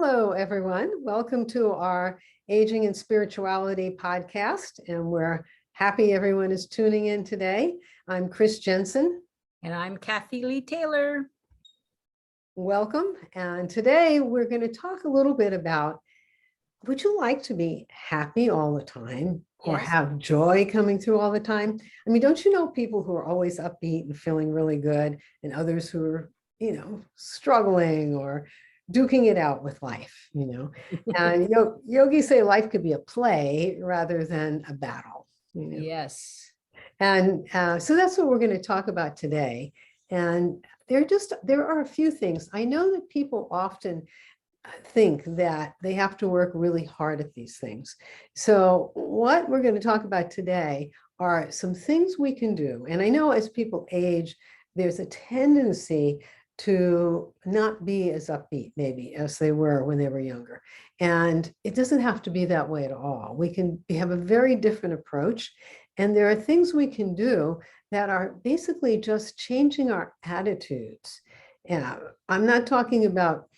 Hello, everyone. Welcome to our Aging and Spirituality podcast, and we're happy everyone is tuning in today. I'm Chris Jensen. And I'm Kathy Lee Taylor. Welcome. And today we're going to talk a little bit about, would you like to be happy all the time or have joy coming through all the time? I mean, don't you know people who are always upbeat and feeling really good, and others who are, struggling or duking it out with life, and yogis say life could be a play rather than a battle. Yes. And so that's what we're going to talk about today. And there are a few things. I know that people often think that they have to work really hard at these things. So what we're going to talk about today are some things we can do. And I know as people age, there's a tendency to not be as upbeat maybe as they were when they were younger. And it doesn't have to be that way at all. We have a very different approach. And there are things we can do that are basically just changing our attitudes. Yeah, I'm not talking about,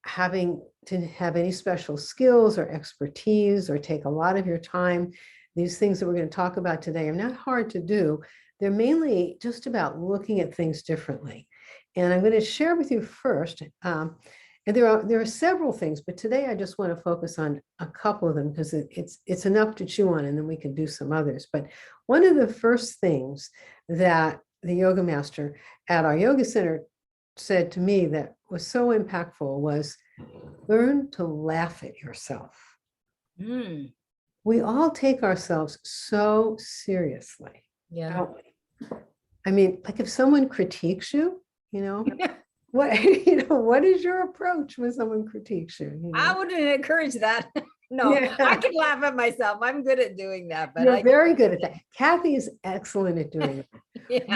having to have any special skills or expertise or take a lot of your time. These things that we're going to talk about today are not hard to do. They're mainly just about looking at things differently. And I'm going to share with you first, and there are several things, but today I just want to focus on a couple of them because it's enough to chew on, and then we can do some others. But one of the first things that the yoga master at our yoga center said to me that was so impactful was learn to laugh at yourself. We all take ourselves so seriously. Yeah. Don't we? I mean, like if someone critiques you, what is your approach when someone critiques you? I wouldn't encourage that. No, yeah. I can laugh at myself. I'm good at doing that. But You're very good at that. Kathy is excellent at doing it.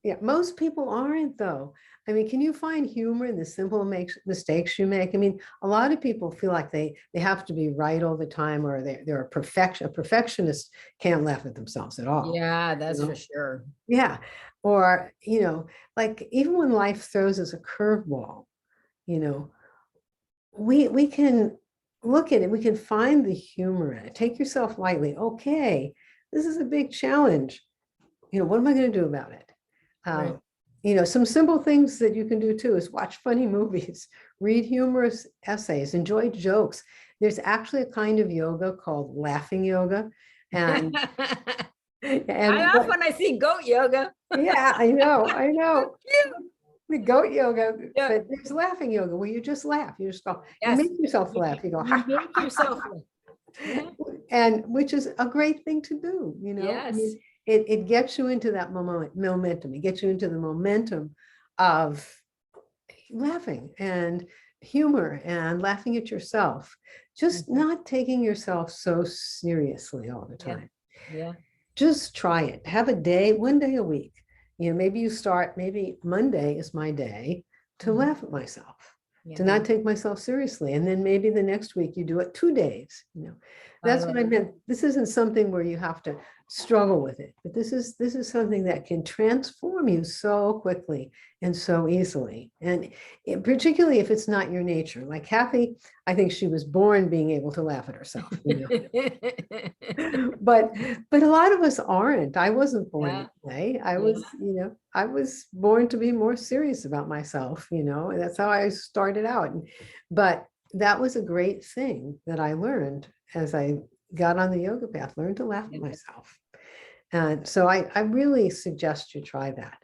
Yeah. Most people aren't, though. I mean, can you find humor in the simple mistakes you make? I mean, a lot of people feel like they have to be right all the time, or they're a perfectionist can't laugh at themselves at all. Yeah, that's for sure. Yeah. Or, like even when life throws us a curveball, we can look at it, we can find the humor in it. Take yourself lightly. Okay, this is a big challenge. What am I going to do about it? Right. Some simple things that you can do too is watch funny movies, read humorous essays, enjoy jokes. There's actually a kind of yoga called laughing yoga. And I laugh when I see goat yoga. Yeah, I know. The goat yoga, Yeah. but there's laughing yoga where you just laugh. You just go, Yes. you make yourself laugh. You go, you make yourself laugh. Yeah. And which is a great thing to do, Yes. I mean, it gets you into that momentum. It gets you into the momentum of laughing and humor and laughing at yourself. Just not taking yourself so seriously all the time. Yeah. Just try it. Have a day, one day a week. Maybe you start, maybe Monday is my day to laugh at myself, to not take myself seriously. And then maybe the next week you do it 2 days, That's what I meant. This isn't something where you have to struggle with it, but this is something that can transform you so quickly and so easily. And particularly if it's not your nature. Like Kathy, I think she was born being able to laugh at herself. But a lot of us aren't. I wasn't born that way. I was born to be more serious about myself, and that's how I started out. But that was a great thing that I learned as I got on the yoga path, learned to laugh at myself. And so I really suggest you try that.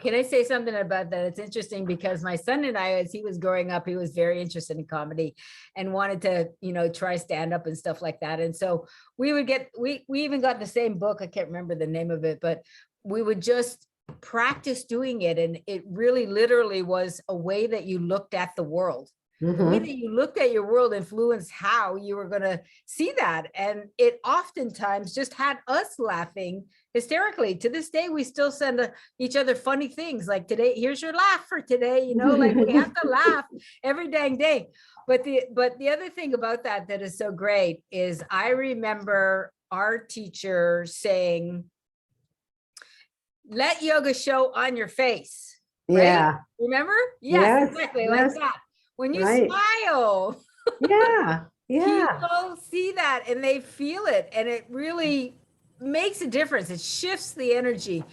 Can I say something about that? It's interesting because my son and I, as he was growing up, he was very interested in comedy and wanted to, try stand up and stuff like that. And so we even got the same book. I can't remember the name of it, but we would just practice doing it. And it really literally was a way that you looked at the world. The way that you looked at your world influenced how you were going to see that. And it oftentimes just had us laughing hysterically. To this day, we still send each other funny things like, today, here's your laugh for today. Like we have to laugh every dang day. But the other thing about that is so great is I remember our teacher saying, let yoga show on your face. Right? Yeah. Remember? Yes, exactly. Like that. When you Right. smile, Yeah. Yeah. people see that and they feel it, and it really makes a difference. It shifts the energy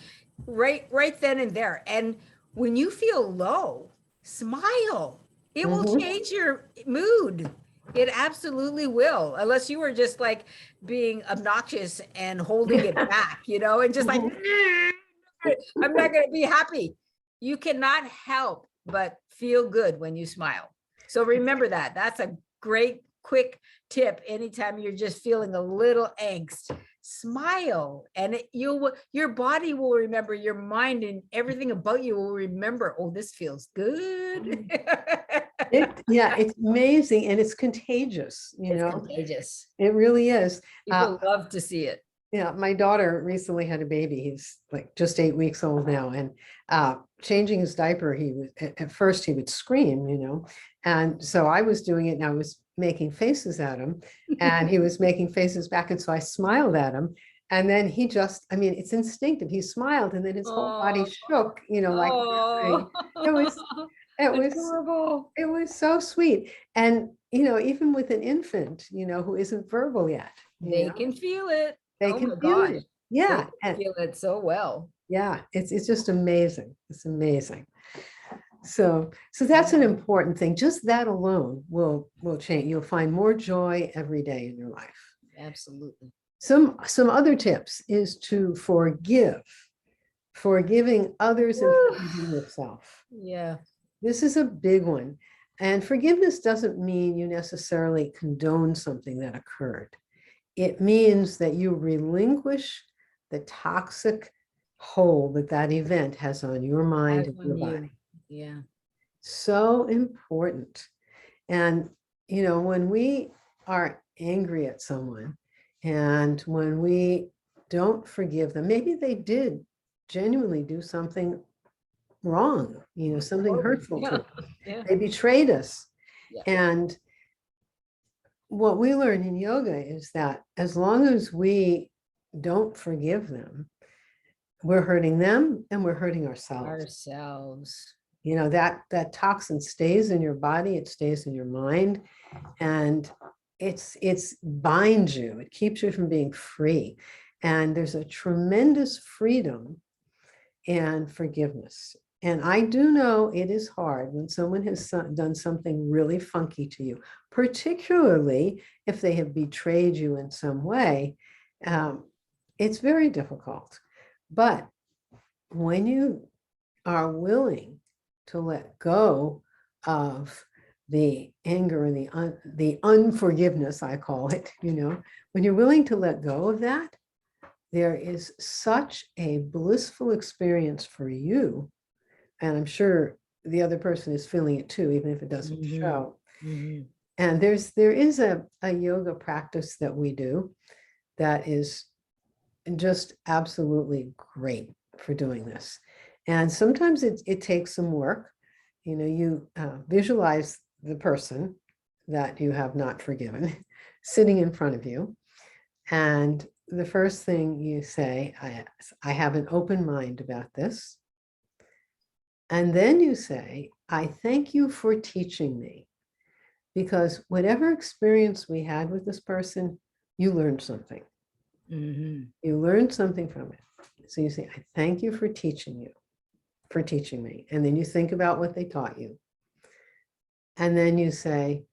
right then and there. And when you feel low, smile. It will Mhm. change your mood. It absolutely will, unless you were just like being obnoxious and holding it back, and just like, Mhm. I'm not going to be happy. You cannot help but feel good when you smile. So remember that. That's a great quick tip. Anytime you're just feeling a little angst, smile, and your body will remember, your mind and everything about you will remember, oh, this feels good. Yeah, it's amazing and it's contagious, It's contagious. it really is. People love to see it. Yeah, my daughter recently had a baby. He's like just 8 weeks old now, and changing his diaper, he was at first he would scream, and so I was doing it, and I was making faces at him, and he was making faces back, and so I smiled at him, and then he just, I mean, it's instinctive. He smiled, and then his whole body Oh, shook, like oh, it was, it was, adorable. it was so sweet, and even with an infant, who isn't verbal yet, They can feel it. they Oh can my feel gosh. it. They Yeah, can and feel it so well. yeah, it's just amazing. It's amazing. So that's an important thing. Just that alone will change. You'll find more joy every day in your life. Absolutely. Some other tips is to forgive, forgiving others and Woo. forgiving yourself. Yeah. This is a big one. And forgiveness doesn't mean you necessarily condone something that occurred. It means that you relinquish the toxic hold that that event has on your mind As and your on you. body. Yeah. So important. And, when we are angry at someone and when we don't forgive them, maybe they did genuinely do something wrong, something Horrible. hurtful to Yeah. us. Yeah. They betrayed us. Yeah. And what we learn in yoga is that as long as we don't forgive them, we're hurting them and we're hurting ourselves. Ourselves. That toxin stays in your body, it stays in your mind, and it's binds you, it keeps you from being free. And there's a tremendous freedom and forgiveness. And I do know it is hard when someone has done something really funky to you, particularly if they have betrayed you in some way. It's very difficult. But when you are willing to let go of the anger and the unforgiveness, I call it, when you're willing to let go of that, there is such a blissful experience for you. And I'm sure the other person is feeling it too, even if it doesn't Mhm. show. Mhm. And there is a yoga practice that we do that is just absolutely great for doing this. And sometimes it takes some work. You visualize the person that you have not forgiven sitting in front of you. And the first thing you say, I have an open mind about this. And then you say, I thank you for teaching me, because whatever experience we had with this person, you learned something. Mhm. You learned something from it. So you say, I thank you for teaching me. And then you think about what they taught you. And then you say,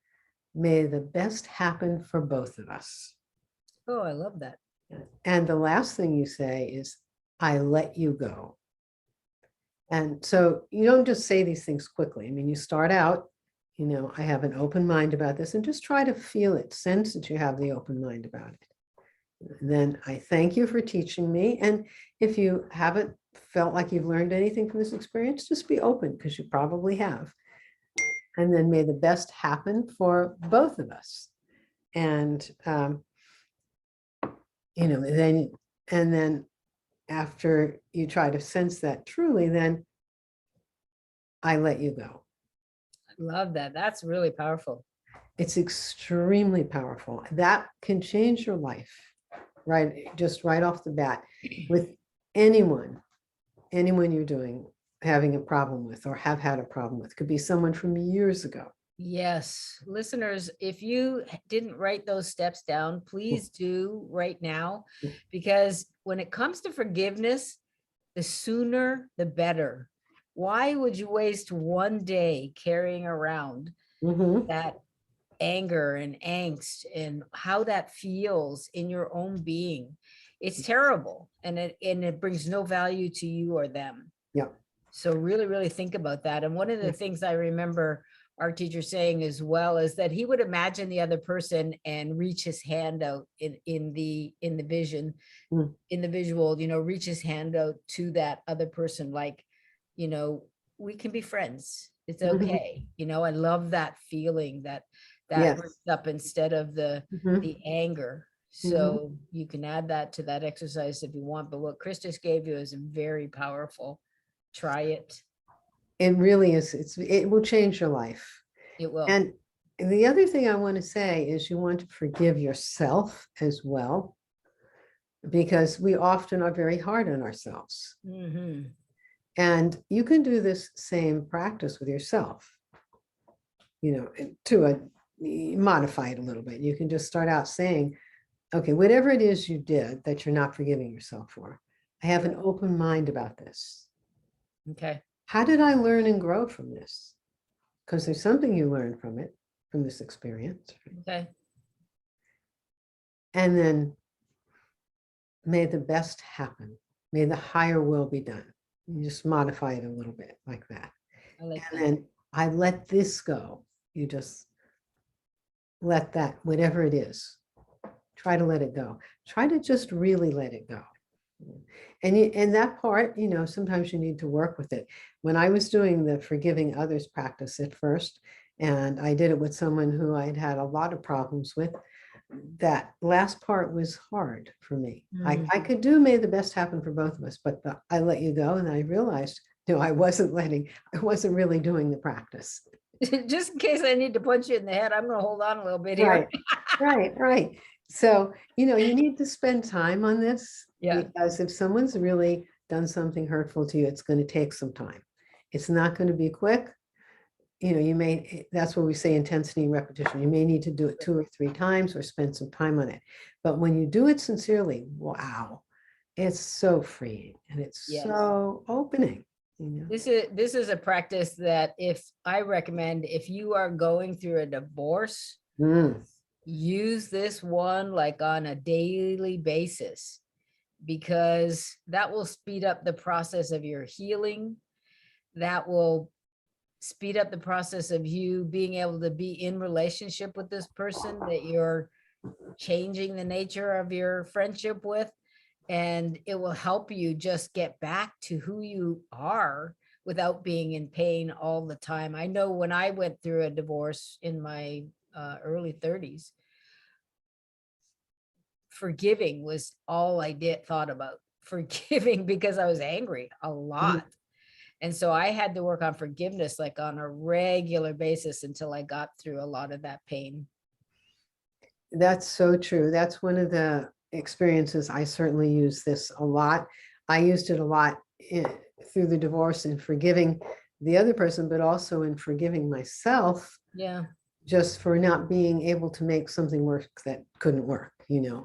may the best happen for both of us. Oh, I love that. And the last thing you say is, I let you go. And so you don't just say these things quickly. I mean, you start out, I have an open mind about this, and just try to feel it, sense that you have the open mind about it. And then I thank you for teaching me. And if you haven't felt like you've learned anything from this experience, just be open, because you probably have. And then may the best happen for both of us. And, then, and then after you try to sense that truly, then I let you go. Love that. That's really powerful. It's extremely powerful. That can change your life, right? Just right off the bat with anyone you're having a problem with or have had a problem with. Could be someone from years ago. Yes, listeners, if you didn't write those steps down, please do right now, because when it comes to forgiveness, the sooner the better. Why would you waste one day carrying around Mhm. that anger and angst and how that feels in your own being? It's terrible, and it brings no value to you or them. Yeah. So really, really think about that. And one of the things I remember our teacher saying as well is that he would imagine the other person and reach his hand out in the vision, Mm. in the visual, reach his hand out to that other person, like, we can be friends. It's Mhm. okay. I love that feeling that Yes. brings up instead of the Mhm. the anger. Mhm. So you can add that to that exercise if you want. But what Christus gave you is very powerful. Try it. It really is. It will change your life. It will. And the other thing I want to say is you want to forgive yourself as well, because we often are very hard on ourselves. Hmm. And you can do this same practice with yourself, to modify it a little bit. You can just start out saying, okay, whatever it is you did that you're not forgiving yourself for, I have an open mind about this. Okay. How did I learn and grow from this? Because there's something you learn from it, from this experience. Okay. And then may the best happen. May the higher will be done. You just modify it a little bit like that. I like And that. then I let this go. You just let that, whatever it is, try to let it go. Try to just really let it go. And that part, sometimes you need to work with it. When I was doing the forgiving others practice at first, and I did it with someone who I'd had a lot of problems with, that last part was hard for me. I could do may the best happen for both of us, but I let you go, and I realized, no, I wasn't really doing the practice. Just in case I need to punch you in the head, I'm going to hold on a little bit here. Right, right. So, you need to spend time on this, Yeah. because if someone's really done something hurtful to you, it's going to take some time. It's not going to be quick. That's what we say, intensity and repetition. You may need to do it 2 or 3 times or spend some time on it. But when you do it sincerely, wow, it's so freeing and it's Yes. so opening. This is a practice that if I recommend, if you are going through a divorce, use this one like on a daily basis, because that will speed up the process of your healing. That will speed up the process of you being able to be in relationship with this person that you're changing the nature of your friendship with. And it will help you just get back to who you are without being in pain all the time. I know when I went through a divorce in my early 30s, forgiving was all I thought about. Forgiving because I was angry a lot. And so I had to work on forgiveness like on a regular basis until I got through a lot of that pain. That's so true. That's one of the experiences. I certainly use this a lot. I used it a lot through the divorce and forgiving the other person, but also in forgiving myself. Yeah. Just for not being able to make something work that couldn't work,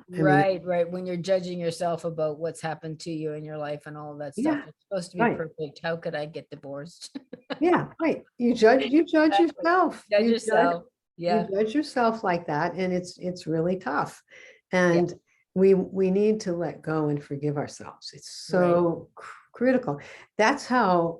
Right. When you're judging yourself about what's happened to you in your life and all that stuff. Yeah, It's supposed to be right. perfect. How could I get divorced? Yeah, right. You judge Exactly. yourself. Judge yourself. Yeah. You judge yourself like that, and it's really tough. And we need to let go and forgive ourselves. It's so critical. That's how,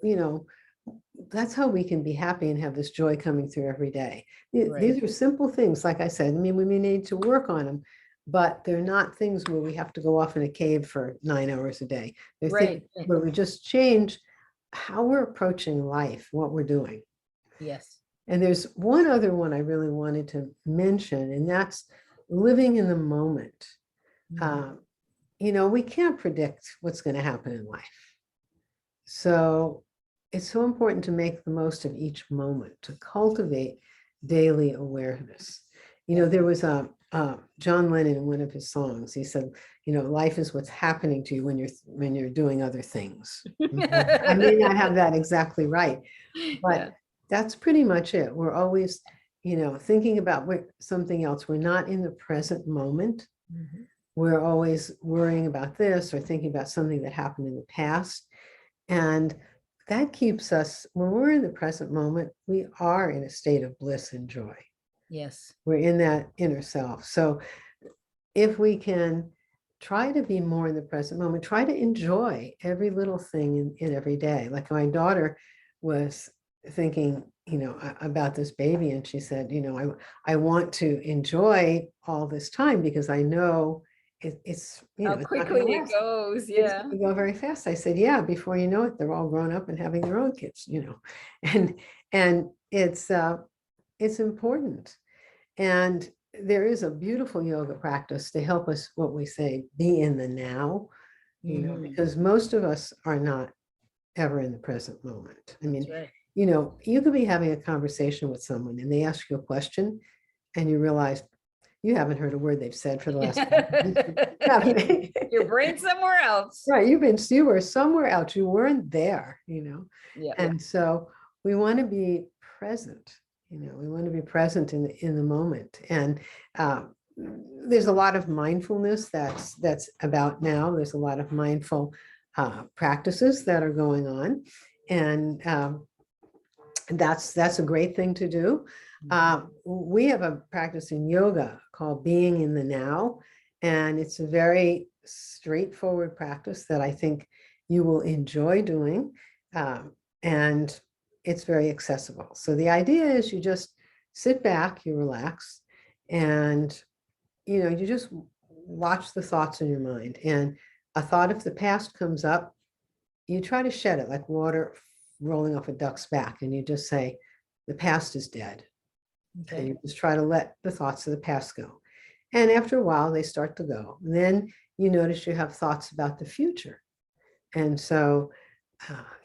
that's how we can be happy and have this joy coming through every day. These are simple things, like I said. I mean, we may need to work on them, but they're not things where we have to go off in a cave for 9 hours a day. They're things where we just change how we're approaching life, what we're doing. Yes. And there's one other one I really wanted to mention, and that's living in the moment. We can't predict what's going to happen in life. So it's so important to make the most of each moment, to cultivate daily awareness. There was John Lennon in one of his songs. He said, life is what's happening to you when you're doing other things. I may not have that exactly right, but that's pretty much it. We're always thinking about something else. We're not in the present moment. Mhm. We're always worrying about this or thinking about something that happened in the past. And that keeps us, when we're in the present moment, we are in a state of bliss and joy. Yes. We're in that inner self. So if we can try to be more in the present moment, try to enjoy every little thing in every day. Like my daughter was thinking, about this baby, and she said, I want to enjoy all this time because I know it's, How it's not going quickly to it last. goes. It's Yeah. going to go very fast. I said, yeah, before you know it, they're all grown up and having their own kids, and it's important. And there is a beautiful yoga practice to help us, what we say, be in the now, Mhm. because most of us are not ever in the present moment. I mean, That's right. you could be having a conversation with someone and they ask you a question and you realize you haven't heard a word they've said for the last 5 minutes. I mean, Your brain's somewhere else. right, you were somewhere else, you weren't there, Yeah. and so we want to be present, we want to be present in the moment. And there's a lot of mindfulness that's about now. There's a lot of mindful practices that are going on, and that's a great thing to do. We have a practice in yoga called being in the now, and it's a very straightforward practice that I think you will enjoy doing, and it's very accessible. So the idea is you just sit back, you relax, and you just watch the thoughts in your mind. And a thought of the past comes up, you try to shed it like water rolling off a duck's back, and you just say, the past is dead. And Okay. you just try to let the thoughts of the past go. And after a while, they start to go. And then you notice you have thoughts about the future. And so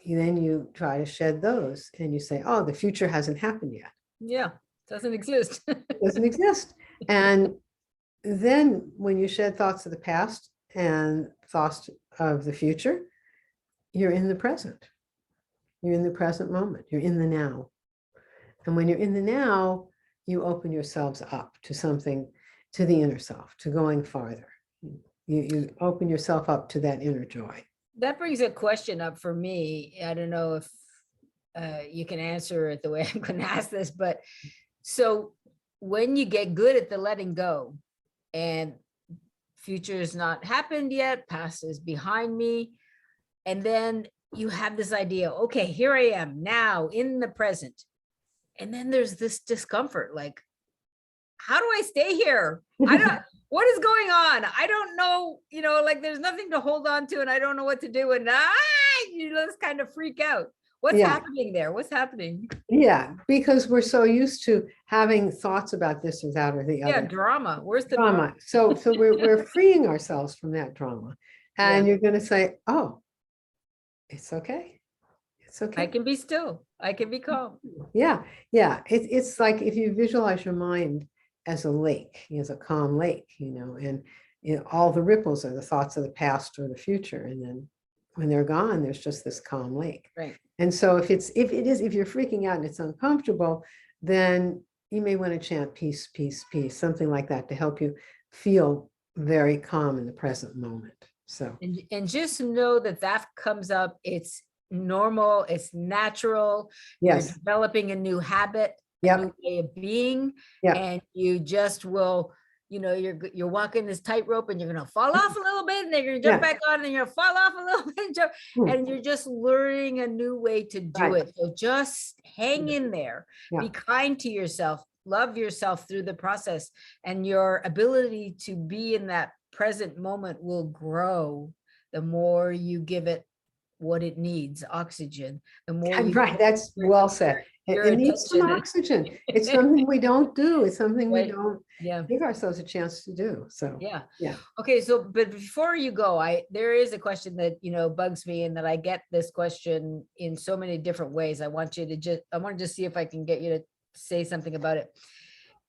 then you try to shed those and you say, oh, the future hasn't happened yet. Yeah. Doesn't exist. It doesn't exist. And then when you shed thoughts of the past and thoughts of the future, you're in the present. You're in the present moment. You're in the now. And when you're in the now, you open yourselves up to something, to the inner self, to going farther. You open yourself up to that inner joy. That brings a question up for me. I don't know if you can answer it the way I'm going to ask this, but so when you get good at the letting go and future is not happened yet, past is behind me, and then you have this idea, okay, here I am now in the present. And then there's this discomfort, like, how do I stay here? I don't, what is going on? I don't know, like there's nothing to hold on to and I don't know what to do. And you just kind of freak out. What's Yeah. happening there? What's happening? Yeah, because we're so used to having thoughts about this or that or the Yeah, other. drama. Where's the Drama. So we're freeing ourselves from that drama. And Yeah. you're going to say, oh, it's okay. It's I okay. can be still. I can be calm. Yeah. Yeah. It's like if you visualize your mind as a lake, as a calm lake, and all the ripples are the thoughts of the past or the future. And then when they're gone, there's just this calm lake. Right. And so if you're freaking out and it's uncomfortable, then you may want to chant peace, peace, peace, something like that to help you feel very calm in the present moment. So And just know that that comes up. It's normal. It's natural. You're yes. developing a new habit, a Yep. new way of being, Yep. and you just will, you're walking this tightrope and you're going to fall off a little bit and then you're going to jump Yeah. back on and you're going to fall off a little bit and jump, Hmm. and you're just learning a new way to do Right. it. So just hang in there, Yeah. be kind to yourself, love yourself through the process, and your ability to be in that present moment will grow the more you give it what it needs, oxygen, the more you Right. That's well said. your It needs some attention. oxygen. It's something we don't do. It's something we Right. don't Yeah. give ourselves a chance to do. So Yeah. yeah. Okay. So, but before you go, there is a question that, bugs me, and that I get this question in so many different ways. I want to just see if I can get you to say something about it.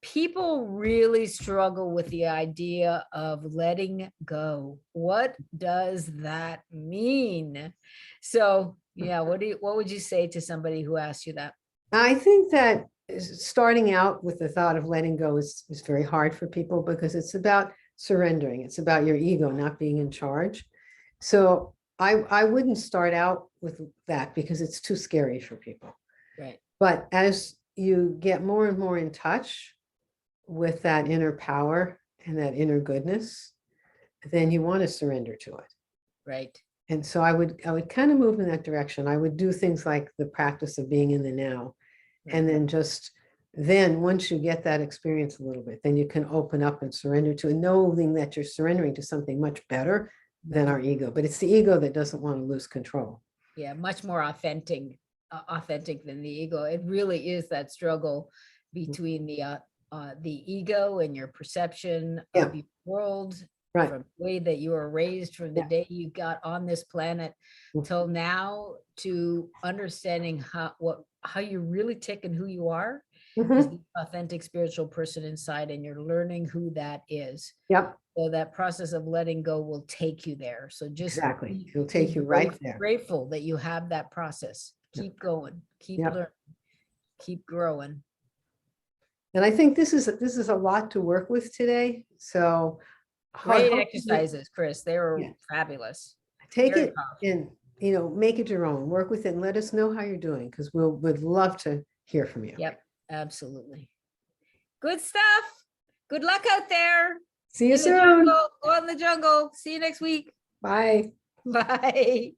People really struggle with the idea of letting go. What does that mean? So yeah, what would you say to somebody who asks you that? I think that starting out with the thought of letting go is very hard for people because it's about surrendering. It's about your ego not being in charge. So I wouldn't start out with that because it's too scary for people. Right. But as you get more and more in touch with that inner power and that inner goodness, then you want to surrender to it. Right. And so I would kind of move in that direction. I would do things like the practice of being in the now. And then once you get that experience a little bit, then you can open up and surrender to it, knowing that you're surrendering to something much better than our ego. But it's the ego that doesn't want to lose control. Yeah, much more authentic than the ego. It really is that struggle between the ego and your perception of your world, Right. from the way that you were raised, from the day you got on this planet till now, to understanding how you really tick and who you are as the authentic spiritual person inside, and you're learning who that is. Yep. So that process of letting go will take you there. So just exactly, it'll take you right there. Grateful that you have that process. Keep going, keep learning, keep growing. And I think this is a lot to work with today. So great exercises, Chris. They were fabulous. Take it and make it your own. Work with it and let us know how you're doing, because would love to hear from you. Yep, absolutely. Good stuff. Good luck out there. See you soon. Go in the jungle. See you next week. Bye. Bye.